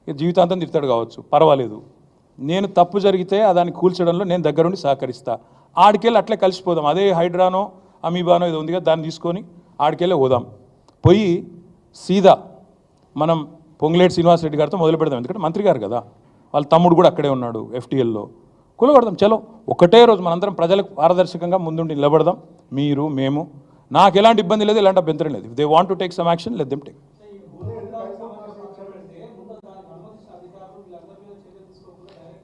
జీవితాంతం తిడతాడు కావచ్చు, పర్వాలేదు. నేను తప్పు జరిగితే దాన్ని కూల్చడంలో నేను దగ్గరుండి సహకరిస్తా. ఆడికెళ్ళి అట్లే కలిసిపోదాం. అదే హైడ్రానో అమీబానో ఇది ఉంది కదా, దాన్ని తీసుకొని ఆడికెళ్ళి పోదాం. పోయి సీదా మనం పొంగులేటి శ్రీనివాసరెడ్డి గారితో మొదలు పెడదాం. ఎందుకంటే మంత్రి గారు కదా, వాళ్ళ తమ్ముడు కూడా అక్కడే ఉన్నాడు FTLలో. కూలగొడదాం. చలో ఒకటే రోజు మనందరం ప్రజలకు పారదర్శకంగా ముందుండి నిలబడదాం. మీరు మేము, నాకు ఎలాంటి ఇబ్బంది లేదు, ఎలాంటి అభ్యంతరం లేదు. If they want to take some action, let them take.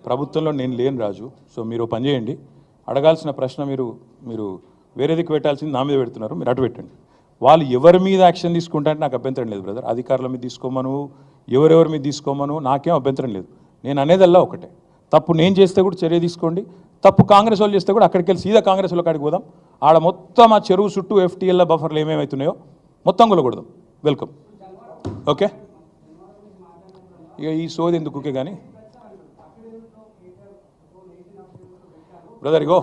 ప్రభుత్వంలో నేను లేను రాజు. సో మీరు పని చేయండి, అడగాల్సిన ప్రశ్న మీరు వేరేదికి పెట్టాల్సింది నా మీద పెడుతున్నారు, మీరు అటు పెట్టండి. వాళ్ళు ఎవరి మీద యాక్షన్ తీసుకుంటారంటే నాకు అభ్యంతరం లేదు బ్రదర్. అధికారుల మీద తీసుకోమను, ఎవరెవరి మీద తీసుకోమను, నాకేం అభ్యంతరం లేదు. నేను అనేదల్లా ఒకటే, తప్పు నేను చేస్తే కూడా చర్య తీసుకోండి, తప్పు కాంగ్రెస్ వాళ్ళు చేస్తే కూడా అక్కడికి వెళ్ళి సీదా కాంగ్రెస్ వాళ్ళు కాడికి పోదాం. ఆడ మొత్తం ఆ చెరువు చుట్టూ FTL బఫర్లు ఏమేమవుతున్నాయో మొత్తం కొలగొడదాం. వెల్కమ్. ఓకే, ఇక ఈ సోది ఎందుకుకే కానీ బ్రదర్. ఇగో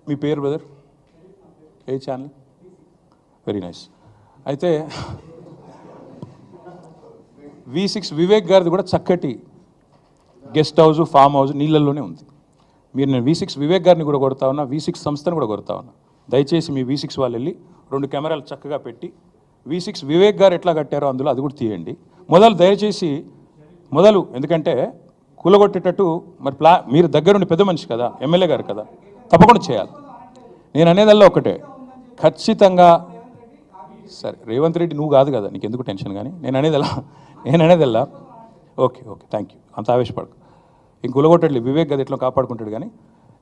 మీ పేరు బ్రదర్? ఏ ఛానల్? Very nice. అయితే V6 వివేక్ గారిది కూడా చక్కటి గెస్ట్ హౌస్, ఫామ్ హౌస్ నీళ్ళల్లోనే ఉంది. మీరు నేను V6 వివేక్ గారిని కూడా కొడతా ఉన్నా, V6 సంస్థను కూడా కొడతా ఉన్నా. దయచేసి మీ V6 వాళ్ళు వెళ్ళి 2 కెమెరాలు చక్కగా పెట్టి V6 వివేక్ గారు ఎట్లా కట్టారో అందులో అది కూడా తీయండి. దయచేసి ఎందుకంటే కూలగొట్టేటట్టు మరి మీరు దగ్గరుండి పెద్ద మనిషి కదా, ఎమ్మెల్యే గారు కదా, తప్పకుండా చేయాలి. నేను అనేదల్లా ఒకటే, ఖచ్చితంగా. సరే రేవంత్ రెడ్డి నువ్వు కాదు కదా, నీకు ఎందుకు టెన్షన్. కానీ నేను అనేదల్లా ఓకే థ్యాంక్ యూ, అంత ఆవేశపడకు. ఇంక కూలగొట్టట్లేదు, వివేక్ గది ఎట్లా కాపాడుకుంటాడు. కానీ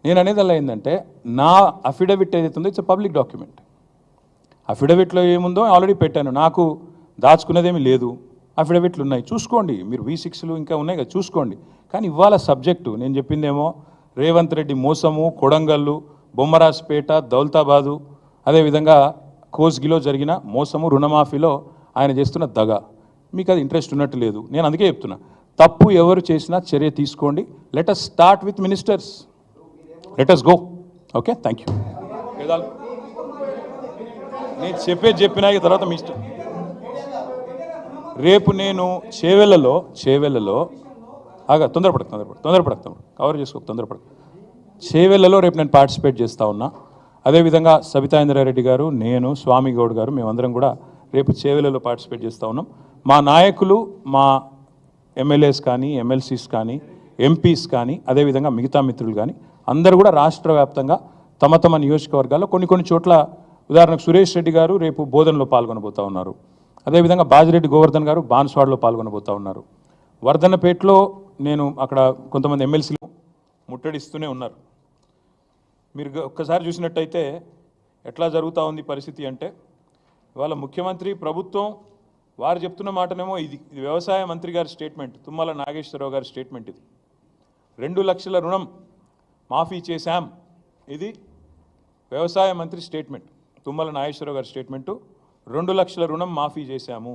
నేను అనేదల్లా ఏంటంటే, నా అఫిడవిట్ ఏదైతే ఉందో ఇట్స్ పబ్లిక్ డాక్యుమెంట్. అఫిడవిట్లో ఏముందో ఆల్రెడీ పెట్టాను, నాకు దాచుకునేదేమీ లేదు. అఫిడవిట్లు ఉన్నాయి, చూసుకోండి. మీరు V6లు ఇంకా ఉన్నాయి కదా, చూసుకోండి. కానీ ఇవాళ సబ్జెక్టు నేను చెప్పిందేమో రేవంత్ రెడ్డి మోసము, కొడంగల్లు, బొమ్మరాజ్పేట, దౌలతాబాదు, అదేవిధంగా కోస్గిలో జరిగిన మోసము, రుణమాఫీలో ఆయన చేస్తున్న దగ. మీకు అది ఇంట్రెస్ట్ ఉన్నట్టు లేదు. నేను అందుకే చెప్తున్నా, తప్పు ఎవరు చేసినా చర్య తీసుకోండి. Let us start with ministers, let us go. Okay, thank you. నేను చెప్పినా తర్వాత మీ ఇష్టం. రేపు నేను చేవెళ్ళలో తొందరపడకు కవర్ చేసుకో, తొందరపడకు. చేవెళ్ళలో రేపు నేను పార్టిసిపేట్ చేస్తూ ఉన్నా. అదేవిధంగా సబితా ఇంద్రారెడ్డి గారు, నేను, స్వామి గౌడ్ గారు, మేమందరం కూడా రేపు చేవెళ్ళలో పార్టిసిపేట్ చేస్తూ ఉన్నాం. మా నాయకులు, మా ఎమ్మెల్యేస్ కానీ, MLCs కానీ, MPs కానీ, అదేవిధంగా మిగతా మిత్రులు కానీ అందరూ కూడా రాష్ట్ర వ్యాప్తంగా తమ నియోజకవర్గాల్లో కొన్ని చోట్ల, ఉదాహరణకు సురేష్ రెడ్డి గారు రేపు బోధనలో పాల్గొనబోతూ ఉన్నారు. అదేవిధంగా బాజిరెడ్డి గోవర్ధన్ గారు బాన్స్వాడలో పాల్గొనబోతూ ఉన్నారు. వర్ధన్నపేటలో నేను అక్కడ కొంతమంది MLCలు ముట్టడిస్తూనే ఉన్నారు. మీరు ఒక్కసారి చూసినట్టయితే ఎట్లా జరుగుతూ ఉంది పరిస్థితి అంటే, ఇవాళ ముఖ్యమంత్రి ప్రభుత్వం వారు చెప్తున్న మాటనేమో ఇది వ్యవసాయ మంత్రి గారి స్టేట్మెంట్, తుమ్మల నాగేశ్వరరావు గారి స్టేట్మెంట్. ఇది 2 లక్షల రుణం మాఫీ చేశాం, ఇది వ్యవసాయ మంత్రి స్టేట్మెంట్. తుమ్మల నాగేశ్వరరావు గారి స్టేట్మెంటు, 2 లక్షల రుణం మాఫీ చేశాము.